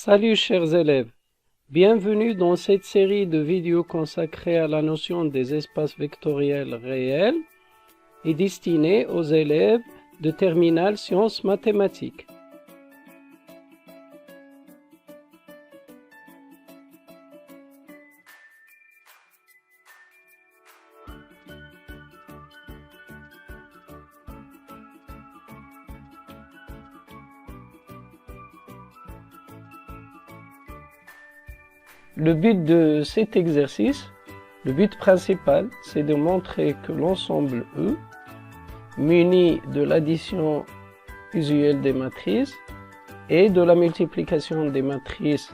Salut chers élèves, bienvenue dans cette série de vidéos consacrée à la notion des espaces vectoriels réels et destinée aux élèves de terminale sciences mathématiques. Le but de cet exercice, le but principal, c'est de montrer que l'ensemble E, muni de l'addition usuelle des matrices et de la multiplication des matrices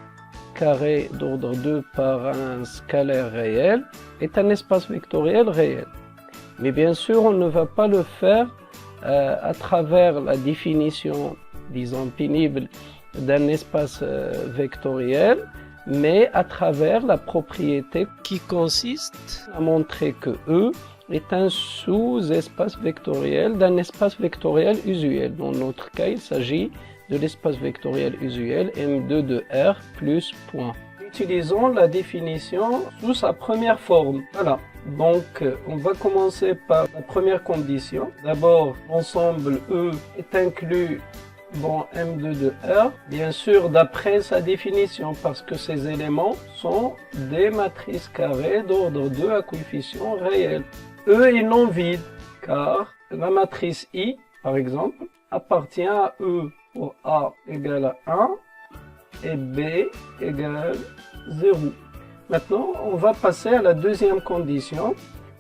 carrées d'ordre 2 par un scalaire réel, est un espace vectoriel réel. Mais bien sûr, on ne va pas le faire à travers la définition, disons pénible, d'un espace vectoriel, mais à travers la propriété qui consiste à montrer que E est un sous-espace vectoriel d'un espace vectoriel usuel. Dans notre cas, il s'agit de l'espace vectoriel usuel M2 de R plus point. Utilisons la définition sous sa première forme. Voilà. Donc, on va commencer par la première condition. D'abord, l'ensemble E est inclus dans M2 de R, bien sûr d'après sa définition, parce que ces éléments sont des matrices carrées d'ordre 2 à coefficient réel. E est non vide, car la matrice I, par exemple, appartient à E pour A égale à 1 et B égale 0. Maintenant, on va passer à la deuxième condition.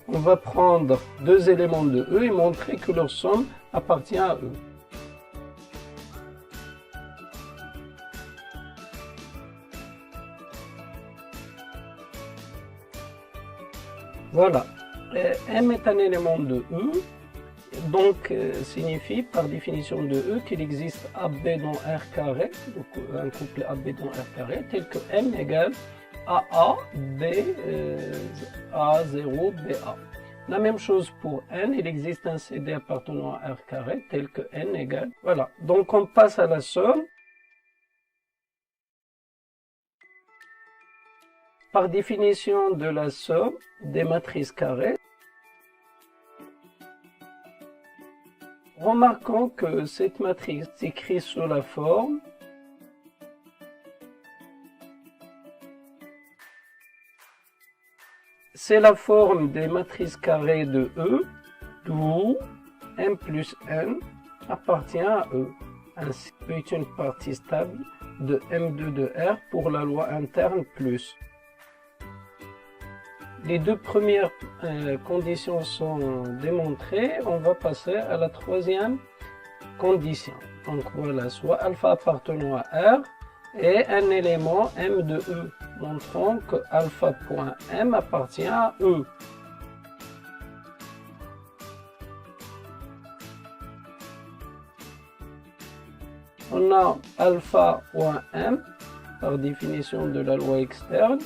On va prendre deux éléments de E et montrer que leur somme appartient à E. Voilà, M est un élément de E, donc signifie par définition de E qu'il existe AB dans R carré, donc un couple AB dans R carré, tel que M égale AA, B, A0, BA. La même chose pour N, il existe un CD appartenant à R carré, tel que N égale, voilà. Donc on passe à la somme. Par définition de la somme des matrices carrées, remarquons que cette matrice s'écrit sous la forme c'est la forme des matrices carrées de E, d'où M plus N appartient à E. Ainsi, E est une partie stable de M2 de R pour la loi interne plus. Les deux premières conditions sont démontrées. On va passer à la troisième condition. Donc voilà, soit alpha appartenant à R et un élément M de E, montrant que alpha.M appartient à E. On a alpha.M par définition de la loi externe.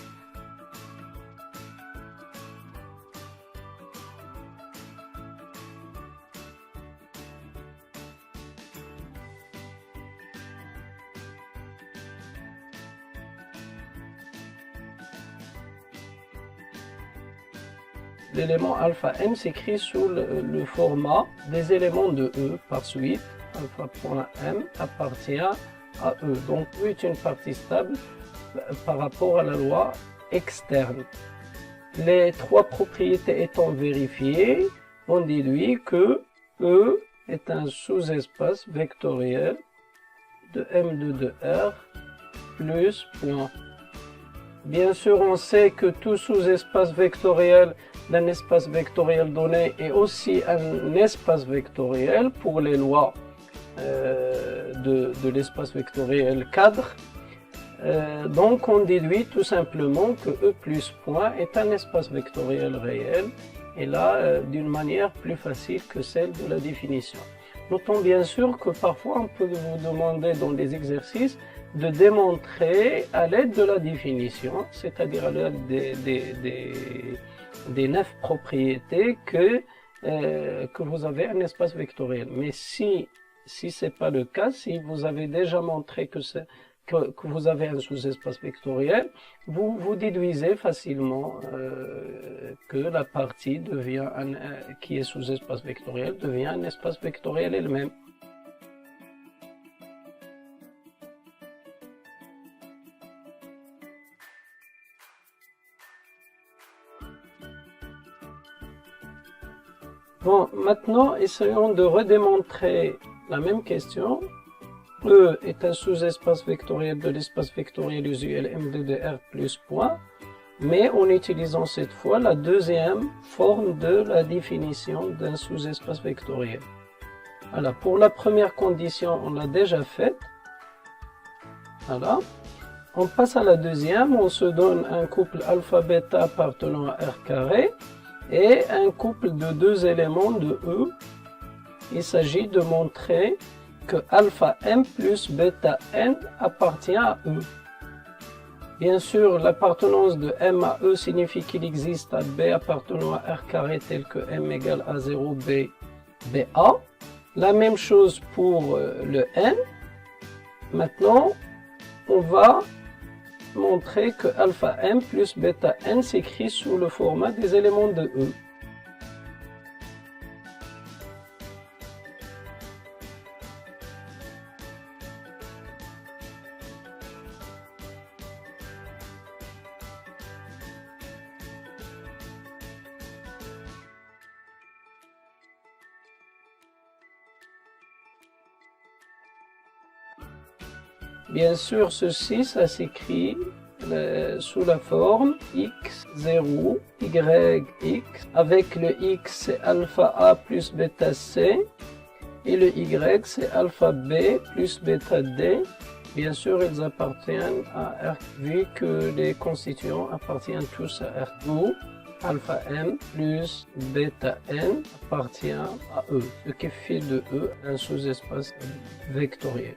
L'élément alpha m s'écrit sous le format des éléments de E par suite. Alpha.m appartient à E. Donc E est une partie stable par rapport à la loi externe. Les trois propriétés étant vérifiées, on déduit que E est un sous-espace vectoriel de M2 de R plus point. Bien sûr, on sait que tout sous-espace vectoriel d'un espace vectoriel donné est aussi un espace vectoriel pour les lois de l'espace vectoriel cadre. Donc on déduit tout simplement que E plus point est un espace vectoriel réel, et là d'une manière plus facile que celle de la définition. Notons bien sûr que parfois on peut vous demander dans les exercices de démontrer à l'aide de la définition, c'est-à-dire à l'aide des 9 propriétés que vous avez un espace vectoriel. Mais si ce n'est pas le cas, si vous avez déjà montré que que vous avez un sous-espace vectoriel, vous déduisez facilement que la partie devient qui est sous-espace vectoriel devient un espace vectoriel elle-même. Bon, maintenant, essayons de redémontrer la même question. E est un sous-espace vectoriel de l'espace vectoriel usuel M2 de R plus point, mais en utilisant cette fois la deuxième forme de la définition d'un sous-espace vectoriel. Voilà, pour la première condition, on l'a déjà faite. Voilà. On passe à la deuxième, on se donne un couple alpha-bêta appartenant à R carré et un couple de deux éléments de E. Il s'agit de montrer que alpha m plus bêta n appartient à E. Bien sûr, l'appartenance de M à E signifie qu'il existe un B appartenant à R carré tel que M égale à 0 B, BA. La même chose pour le N. Maintenant, on va montrer que alpha m plus bêta n s'écrit sous le format des éléments de E. Bien sûr, ceci, ça s'écrit sous la forme x0, yx, avec le x c'est alpha a plus bêta c, et le y c'est alpha b plus bêta d. Bien sûr, ils appartiennent à R, vu que les constituants appartiennent tous à R. D'où alpha m plus bêta n appartient à E, ce qui fait de E un sous-espace vectoriel.